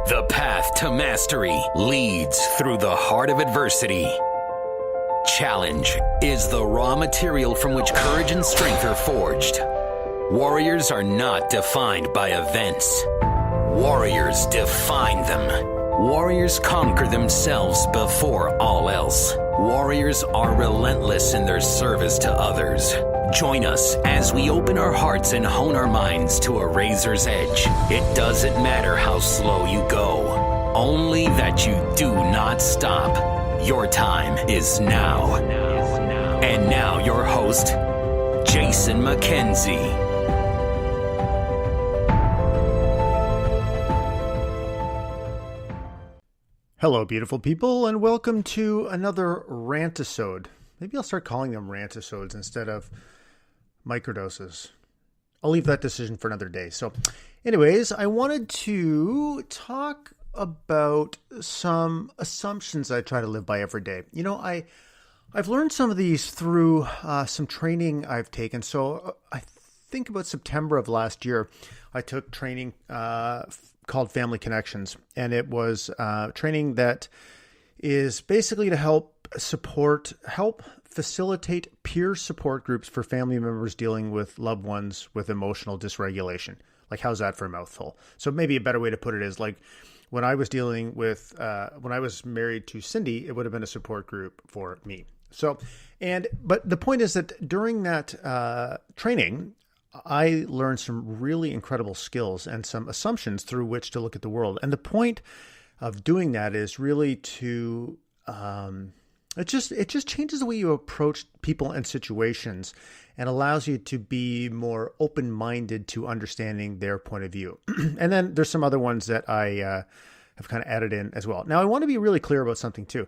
The path to mastery leads through the heart of adversity. Challenge is the raw material from which courage and strength are forged. Warriors are not defined by events. Warriors define them. Warriors conquer themselves before all else. Warriors are relentless in their service to others. Join us as we open our hearts and hone our minds to a razor's edge. It doesn't matter how slow you go, only that you do not stop. Your time is now. And now your host, Jason McKenzie. Hello, beautiful people, and welcome to another rant-isode. Maybe I'll start calling them rant-isodes instead of microdoses. I'll leave that decision for another day. So, anyways, I wanted to talk about some assumptions I try to live by every day. You know, I've learned some of these through some training I've taken. So I think about September of last year, I took training called Family Connections, and it was training that is basically to help facilitate peer support groups for family members dealing with loved ones with emotional dysregulation. Like, how's that for a mouthful? So maybe a better way to put it is like when I was dealing with, when I was married to Cindy, it would have been a support group for me. So, but the point is that during that training, I learned some really incredible skills and some assumptions through which to look at the world. And the point of doing that is really to, it just changes the way you approach people and situations and allows you to be more open-minded to understanding their point of view. And then there's some other ones that I have kind of added in as well. Now, I want to be really clear about something too.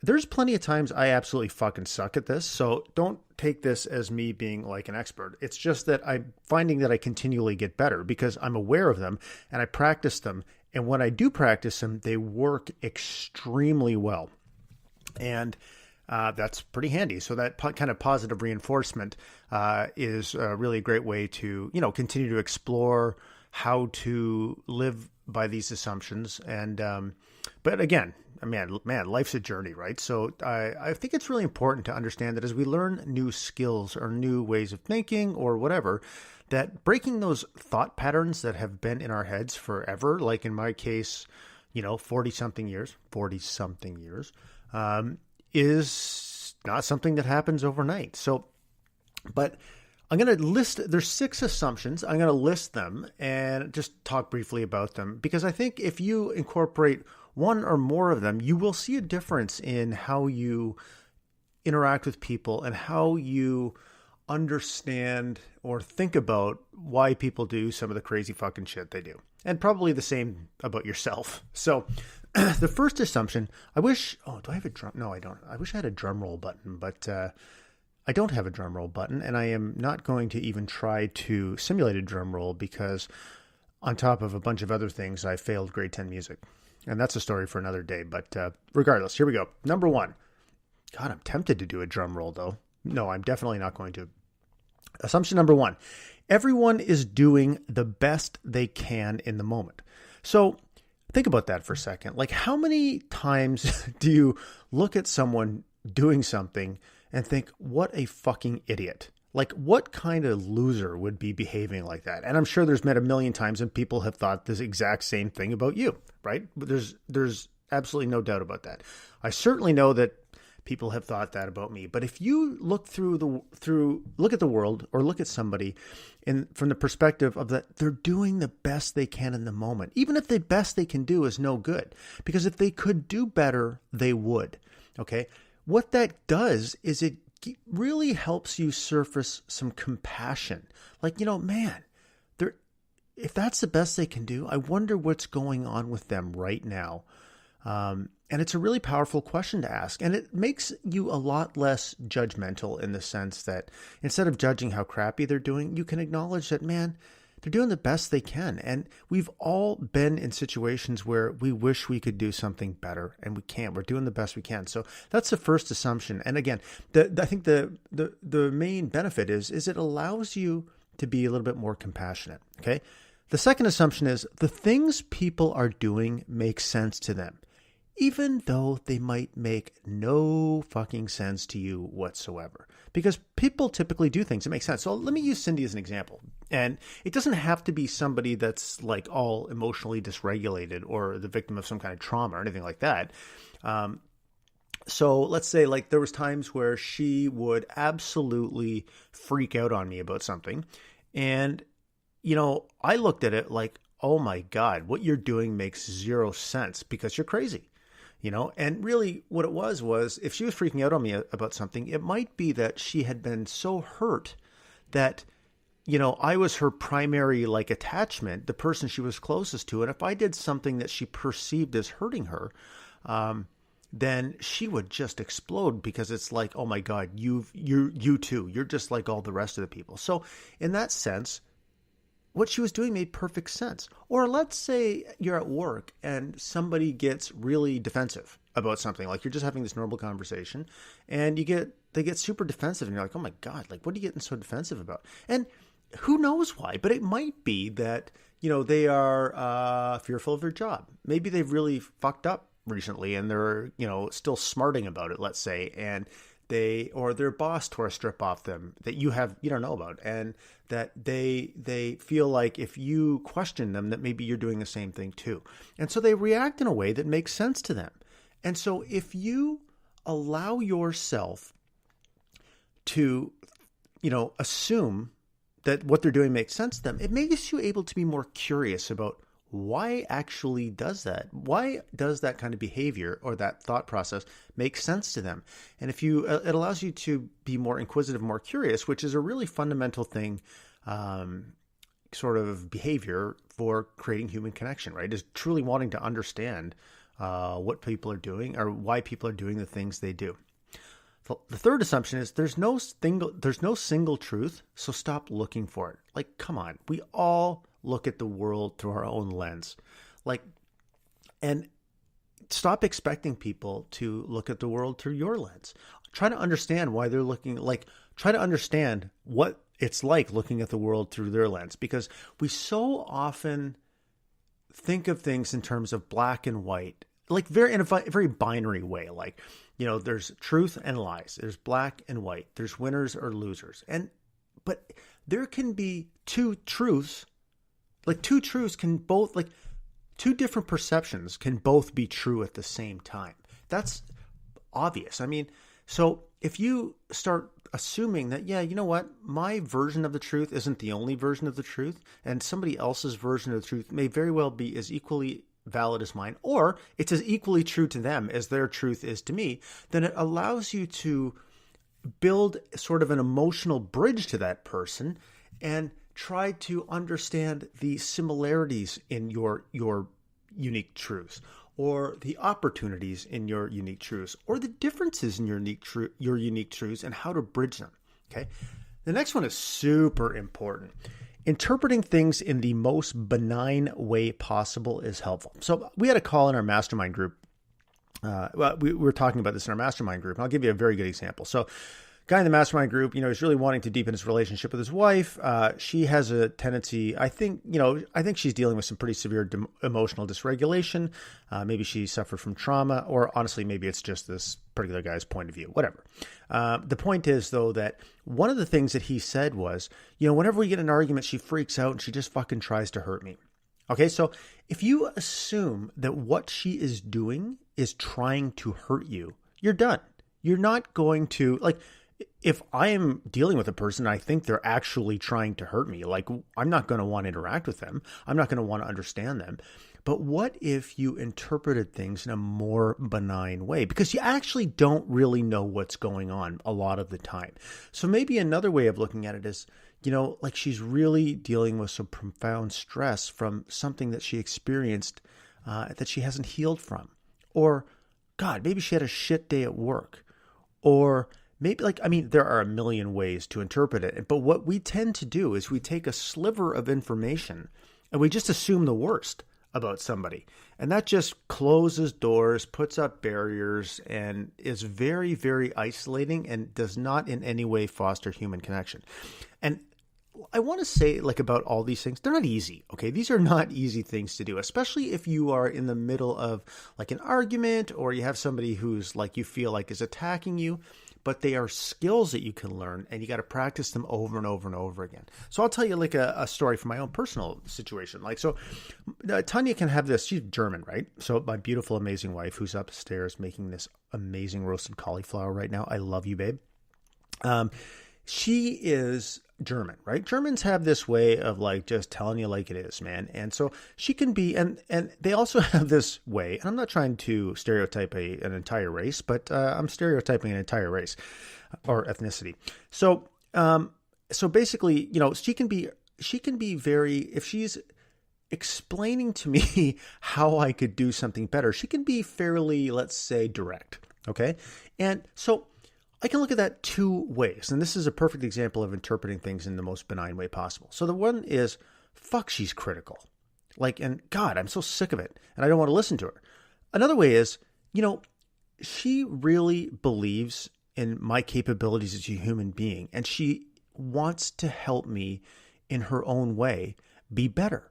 There's plenty of times I absolutely fucking suck at this, so don't take this as me being like an expert. It's just that I'm finding that I continually get better because I'm aware of them and I practice them. And when I do practice them, they work extremely well. And that's pretty handy. So that kind of positive reinforcement is a really great way to, continue to explore how to live by these assumptions. And but again, man, life's a journey, right? So I think it's really important to understand that as we learn new skills or new ways of thinking or whatever, that breaking those thought patterns that have been in our heads forever, like in my case, 40-something years, is not something that happens overnight. So, but I'm going to list, there's 6 assumptions. I'm going to list them and just talk briefly about them because I think if you incorporate one or more of them, you will see a difference in how you interact with people and how you understand or think about why people do some of the crazy fucking shit they do. And probably the same about yourself. So the first assumption, do I have a drum? No, I don't. I wish I had a drum roll button, but I don't have a drum roll button, and I am not going to even try to simulate a drum roll because on top of a bunch of other things, I failed grade 10 music. And that's a story for another day. But regardless, here we go. Number 1. God, I'm tempted to do a drum roll, though. No, I'm definitely not going to. Assumption number 1. Everyone is doing the best they can in the moment. So think about that for a second. Like, how many times do you look at someone doing something and think, what a fucking idiot? Like, what kind of loser would be behaving like that? And I'm sure there's been a million times and people have thought this exact same thing about you, right? But there's absolutely no doubt about that. I certainly know that people have thought that about me. But if you look look at the world or look at somebody from the perspective of that they're doing the best they can in the moment, even if the best they can do is no good, because if they could do better, they would. Okay. What that does is it really helps you surface some compassion. Like, man, if that's the best they can do, I wonder what's going on with them right now. And it's a really powerful question to ask. And it makes you a lot less judgmental in the sense that instead of judging how crappy they're doing, you can acknowledge that, man, they're doing the best they can. And we've all been in situations where we wish we could do something better and we can't. We're doing the best we can. So that's the first assumption. And again, I think the main benefit is it allows you to be a little bit more compassionate. Okay. The second assumption is the things people are doing make sense to them, even though they might make no fucking sense to you whatsoever. Because people typically do things that make sense. So let me use Cindy as an example. And it doesn't have to be somebody that's like all emotionally dysregulated or the victim of some kind of trauma or anything like that. So let's say like there was times where she would absolutely freak out on me about something. And, you know, I looked at it like, oh my God, what you're doing makes zero sense because you're crazy. You know, and really what it was if she was freaking out on me about something, it might be that she had been so hurt that, you know, I was her primary like attachment, the person she was closest to. And if I did something that she perceived as hurting her, then she would just explode because it's like, oh my God, you too, you're just like all the rest of the people. So in that sense, what she was doing made perfect sense. Or let's say you're at work and somebody gets really defensive about something. Like you're just having this normal conversation and they get super defensive and you're like, oh my God, like what are you getting so defensive about? And who knows why, but it might be that, you know, they are fearful of their job. Maybe they've really fucked up recently and they're, you know, still smarting about it, let's say, and their boss tore a strip off them that you don't know about, and that they feel like if you question them that maybe you're doing the same thing too. And so they react in a way that makes sense to them. And so if you allow yourself to, you know, assume that what they're doing makes sense to them, it makes you able to be more curious about why actually does that? Why does that kind of behavior or that thought process make sense to them? And if you, it allows you to be more inquisitive, more curious, which is a really fundamental thing, sort of behavior for creating human connection, right? Is truly wanting to understand what people are doing or why people are doing the things they do. The third assumption is there's no single truth, so stop looking for it. Like, come on, we all look at the world through our own lens. And stop expecting people to look at the world through your lens. Try to understand why they're looking, try to understand what it's like looking at the world through their lens, because we so often think of things in terms of black and white, in a very binary way. Like, you know, there's truth and lies. There's black and white. There's winners or losers. But there can be two truths. Like two truths can both, like two different perceptions can both be true at the same time. That's obvious. I mean, so if you start assuming that, yeah, you know what, my version of the truth isn't the only version of the truth, and somebody else's version of the truth may very well be as equally valid as mine, or it's as equally true to them as their truth is to me, then it allows you to build sort of an emotional bridge to that person and try to understand the similarities in your unique truths, or the opportunities in your unique truths, or the differences in your unique truths, and how to bridge them. Okay. The next one is super important. Interpreting things in the most benign way possible is helpful. So we had a call in our mastermind group. We were talking about this in our mastermind group, and I'll give you a very good example. So guy in the mastermind group, you know, is really wanting to deepen his relationship with his wife. She has a tendency, I think she's dealing with some pretty severe emotional dysregulation. Maybe she suffered from trauma, or honestly, maybe it's just this particular guy's point of view, whatever. The point is, though, that one of the things that he said was, you know, whenever we get in an argument, she freaks out and she just fucking tries to hurt me. Okay, so if you assume that what she is doing is trying to hurt you, you're done. You're not going to, like, if I am dealing with a person, I think they're actually trying to hurt me. Like, I'm not going to want to interact with them. I'm not going to want to understand them. But what if you interpreted things in a more benign way? Because you actually don't really know what's going on a lot of the time. So maybe another way of looking at it is, you know, like she's really dealing with some profound stress from something that she experienced that she hasn't healed from. Or, God, maybe she had a shit day at work. Or maybe, there are a million ways to interpret it. But what we tend to do is we take a sliver of information and we just assume the worst about somebody. And that just closes doors, puts up barriers, and is very, very isolating and does not in any way foster human connection. And I want to say like about all these things, they're not easy. Okay. These are not easy things to do, especially if you are in the middle of like an argument or you have somebody who's like, you feel like is attacking you, but they are skills that you can learn and you got to practice them over and over and over again. So I'll tell you like a story from my own personal situation. Like, so Tanya can have this, she's German, right? So my beautiful, amazing wife who's upstairs making this amazing roasted cauliflower right now. I love you, babe. She is German, right? Germans have this way of like just telling you like it is, man. And so she can be, and they also have this way, and I'm not trying to stereotype an entire race, but I'm stereotyping an entire race or ethnicity. So, so basically, you know, she can be very, if she's explaining to me how I could do something better, she can be fairly, let's say, direct. Okay. And so I can look at that two ways. And this is a perfect example of interpreting things in the most benign way possible. So the one is, fuck, she's critical. Like, and God, I'm so sick of it. And I don't want to listen to her. Another way is, you know, she really believes in my capabilities as a human being. And she wants to help me in her own way be better.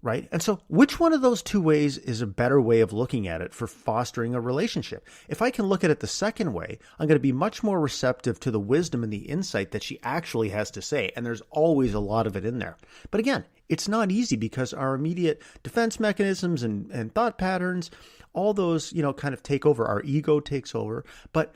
Right? And so which one of those two ways is a better way of looking at it for fostering a relationship? If I can look at it the second way, I'm going to be much more receptive to the wisdom and the insight that she actually has to say. And there's always a lot of it in there. But again, it's not easy because our immediate defense mechanisms and thought patterns, all those, you know, kind of take over. Our ego takes over. But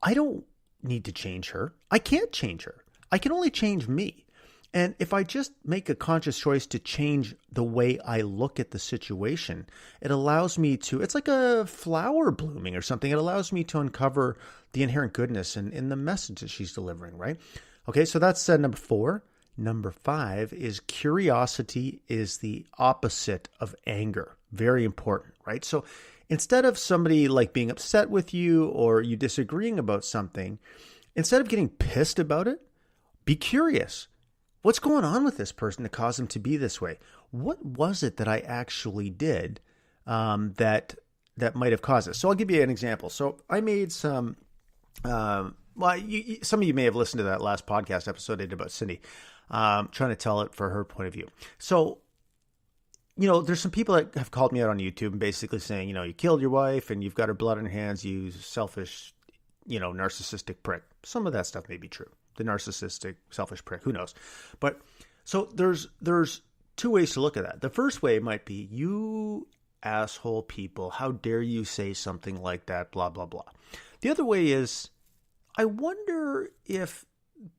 I don't need to change her. I can't change her. I can only change me. And if I just make a conscious choice to change the way I look at the situation, it allows me to, it's like a flower blooming or something. It allows me to uncover the inherent goodness in the message that she's delivering, right? Okay, so that's number 4. Number 5 is curiosity is the opposite of anger. Very important, right? So instead of somebody like being upset with you or you disagreeing about something, instead of getting pissed about it, be curious. What's going on with this person to cause them to be this way? What was it that I actually did that might have caused this? So I'll give you an example. So I made some, some of you may have listened to that last podcast episode I did about Cindy, trying to tell it for her point of view. So, you know, there's some people that have called me out on YouTube and basically saying, you know, you killed your wife and you've got her blood on your hands, you selfish, you know, narcissistic prick. Some of that stuff may be true. The narcissistic, selfish prick, who knows? But so there's two ways to look at that. The first way might be, you asshole people, how dare you say something like that, blah, blah, blah. The other way is, I wonder if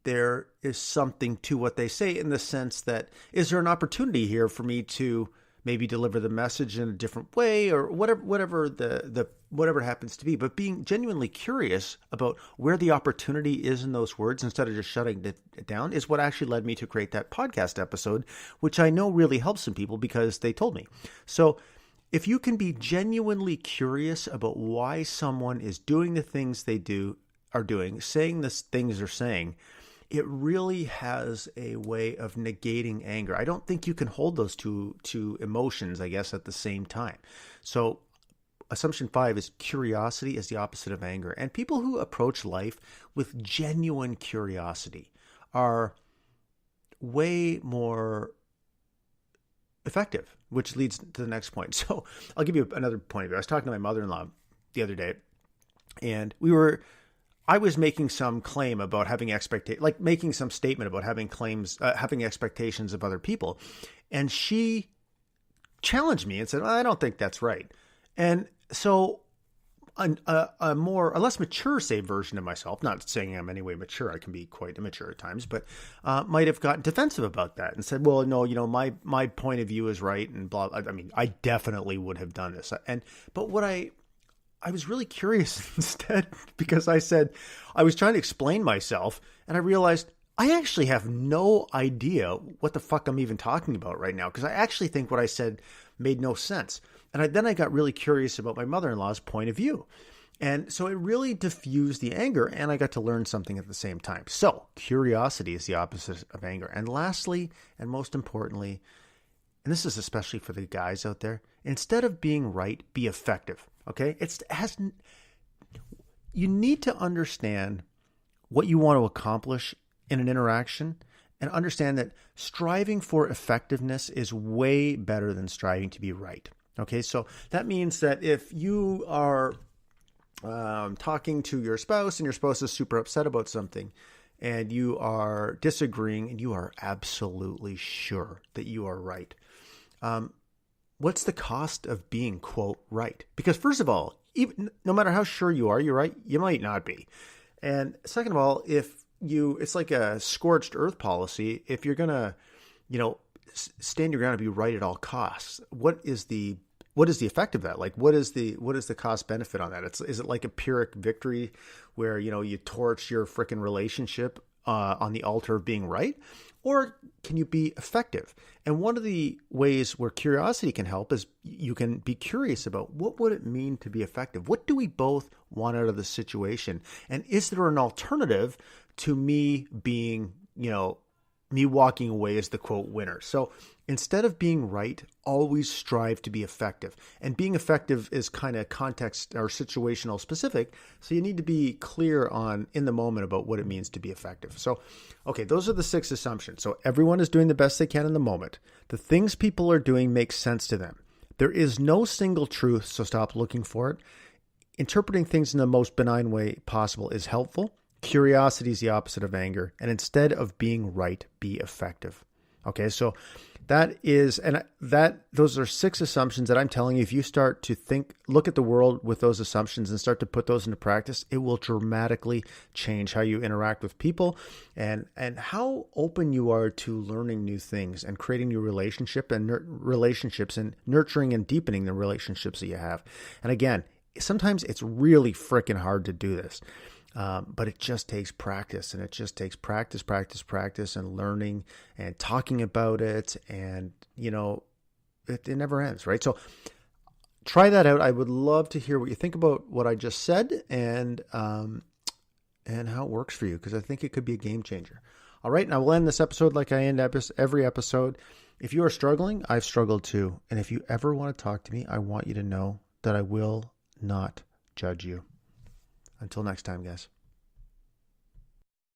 there is something to what they say in the sense that, is there an opportunity here for me to maybe deliver the message in a different way or whatever it happens to be, but being genuinely curious about where the opportunity is in those words instead of just shutting it down is what actually led me to create that podcast episode, which I know really helps some people because they told me. So if you can be genuinely curious about why someone is doing the things they are doing, saying the things they're saying, it really has a way of negating anger. I don't think you can hold those two emotions, I guess, at the same time. So assumption 5 is curiosity is the opposite of anger. And people who approach life with genuine curiosity are way more effective, which leads to the next point. So I'll give you another point of view. I was talking to my mother-in-law the other day, and I was making some claim about having making some statement about having expectations of other people. And she challenged me and said, well, I don't think that's right. And so a less mature, say, version of myself, not saying I'm any way mature, I can be quite immature at times, but might have gotten defensive about that and said, well, no, you know, my point of view is right. And blah. I mean, I definitely would have done this. But what I was really curious instead, because I said, I was trying to explain myself and I realized I actually have no idea what the fuck I'm even talking about right now. Because I actually think what I said made no sense. And then I got really curious about my mother-in-law's point of view. And so it really diffused the anger and I got to learn something at the same time. So curiosity is the opposite of anger. And lastly, and most importantly, and this is especially for the guys out there, instead of being right, be effective. Okay? You need to understand what you want to accomplish in an interaction and understand that striving for effectiveness is way better than striving to be right. Okay, so that means that if you are talking to your spouse and your spouse is super upset about something and you are disagreeing and you are absolutely sure that you are right, what's the cost of being, quote, right? Because first of all, even no matter how sure you are, you're right, you might not be. And second of all, it's like a scorched earth policy. If you're going to, stand your ground and be right at all costs, what is the effect of that? Like, what is the cost benefit on that? Is it like a Pyrrhic victory where, you torch your frickin' relationship on the altar of being right? Or can you be effective? And one of the ways where curiosity can help is you can be curious about what would it mean to be effective? What do we both want out of the situation? And is there an alternative to me being, me walking away as the quote winner? So instead of being right, always strive to be effective. And being effective is kind of context or situational specific. So you need to be clear in the moment about what it means to be effective. So, okay, those are the 6 assumptions. So everyone is doing the best they can in the moment. The things people are doing make sense to them. There is no single truth, so stop looking for it. Interpreting things in the most benign way possible is helpful. Curiosity is the opposite of anger. And instead of being right, be effective. Okay, so those are 6 assumptions that I'm telling you, if you start to look at the world with those assumptions and start to put those into practice, it will dramatically change how you interact with people and how open you are to learning new things and creating new relationships and nurturing and deepening the relationships that you have. And again, sometimes it's really freaking hard to do this. But it just takes practice, and it just takes practice and learning and talking about it. And, it never ends, right? So try that out. I would love to hear what you think about what I just said and how it works for you, because I think it could be a game changer. All right. And I will end this episode like I end every episode. If you are struggling, I've struggled too. And if you ever want to talk to me, I want you to know that I will not judge you. Until next time, guys.